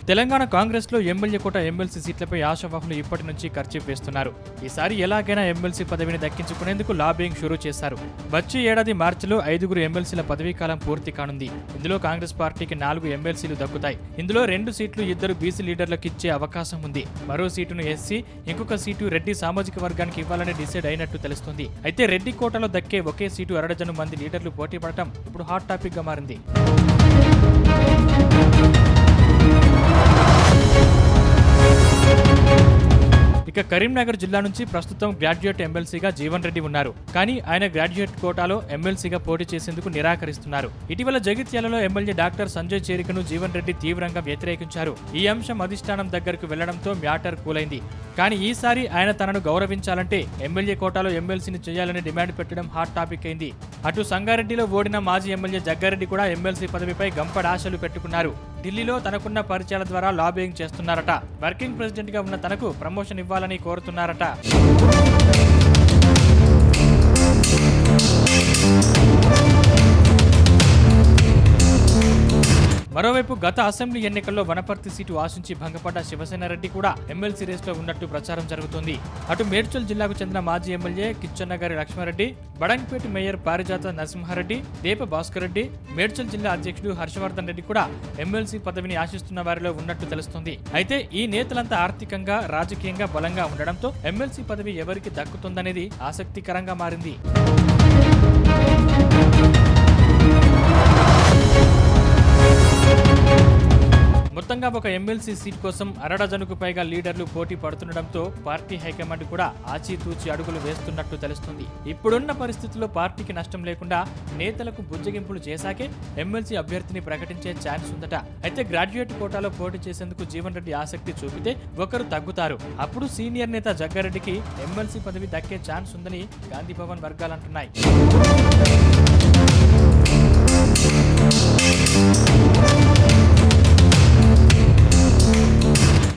తెలంగాణ కాంగ్రెస్ లో ఎమ్మెల్యే కోట ఎమ్మెల్సీ సీట్లపై ఆశావాహులు ఇప్పటి నుంచి ఖర్చు వేస్తున్నారు. ఈసారి ఎలాగైనా ఎమ్మెల్సీ పదవిని దక్కించుకునేందుకు లాబింగ్ షురూ చేశారు. వచ్చే ఏడాది మార్చిలో 5 ఎమ్మెల్సీల పదవీకాలం పూర్తి కానుంది. ఇందులో కాంగ్రెస్ పార్టీకి 4 ఎమ్మెల్సీలు దక్కుతాయి. ఇందులో 2 సీట్లు 2 బీసీ లీడర్లకు ఇచ్చే అవకాశం ఉంది. మరో సీటును ఎస్సీ, ఇంకొక సీటు రెడ్డి సామాజిక వర్గానికి ఇవ్వాలని డిసైడ్ అయినట్టు తెలుస్తుంది. అయితే రెడ్డి కోటలో దక్కే ఒకే సీటు 6 మంది లీడర్లు పోటీ పడటం ఇప్పుడు హాట్ టాపిక్ గా మారింది. ఇక కరీంనగర్ జిల్లా నుంచి ప్రస్తుతం గ్రాడ్యుయేట్ ఎమ్మెల్సీగా జీవన్ రెడ్డి ఉన్నారు. కానీ ఆయన గ్రాడ్యుయేట్ కోటాలో ఎమ్మెల్సీగా పోటీ చేసేందుకు నిరాకరిస్తున్నారు. ఇటీవల జగిత్యాలలో ఎమ్మెల్యే డాక్టర్ సంజయ్ చేరికను జీవన్ రెడ్డి తీవ్రంగా వ్యతిరేకించారు. ఈ అంశం అధిష్టానం దగ్గరకు వెళ్లడంతో మ్యాటర్ కూలైంది. కానీ ఈసారి ఆయన తనను గౌరవించాలంటే ఎమ్మెల్యే కోటాలో ఎమ్మెల్సీని చేయాలని డిమాండ్ పెట్టడం హాట్ టాపిక్ అయింది. అటు సంగారెడ్డిలో ఓడిన మాజీ ఎమ్మెల్యే జగ్గారెడ్డి కూడా ఎమ్మెల్సీ పదవిపై గంపడాశలు పెట్టుకున్నారు. ఢిల్లీలో తనకున్న పరిచయాల ద్వారా లాబింగ్ చేస్తున్నారట. వర్కింగ్ ప్రెసిడెంట్ గా ఉన్న తనకు ప్రమోషన్ ఇవ్వాలని కోరుతున్నారట. మరోవైపు గత అసెంబ్లీ ఎన్నికల్లో వనపర్తి సీటు ఆశించి భంగపడ్డ శివసేన రెడ్డి కూడా ఎమ్మెల్సీ రేసులో ఉన్నట్టు ప్రచారం జరుగుతోంది. అటు మేడ్చల్ జిల్లాకు చెందిన మాజీ ఎమ్మెల్యే కిచ్చన్నగారి లక్ష్మారెడ్డి, బడంగ్పేట మేయర్ పారిజాత నరసింహారెడ్డి, దేప భాస్కర్ రెడ్డి, మేడ్చల్ జిల్లా అధ్యక్షుడు హర్షవర్ధన్ రెడ్డి కూడా ఎమ్మెల్సీ పదవిని ఆశిస్తున్న వారిలో ఉన్నట్టు తెలుస్తోంది. అయితే ఈ నేతలంతా ఆర్థికంగా, రాజకీయంగా బలంగా ఉండడంతో ఎమ్మెల్సీ పదవి ఎవరికి దక్కుతుందనేది ఆసక్తికరంగా మారింది. మొత్తంగా ఒక ఎమ్మెల్సీ సీట్ కోసం 6 పైగా లీడర్లు పోటీ పడుతుండటంతో పార్టీ హైకమాండ్ కూడా ఆచితూచి అడుగులు వేస్తున్నట్టు తెలుస్తుంది. ఇప్పుడున్న పరిస్థితుల్లో పార్టీకి నష్టం లేకుండా నేతలకు బుజ్జగింపులు చేశాకే ఎమ్మెల్సీ అభ్యర్థిని ప్రకటించే ఛాన్స్ ఉందట. అయితే గ్రాడ్యుయేట్ కోటాలో పోటీ చేసేందుకు జీవన్ రెడ్డి ఆసక్తి చూపితే ఒకరు తగ్గుతారు. అప్పుడు సీనియర్ నేత జగ్గారెడ్డికి ఎమ్మెల్సీ పదవి దక్కే ఛాన్స్ ఉందని గాంధీ భవన్ వర్గాలంటున్నాయి.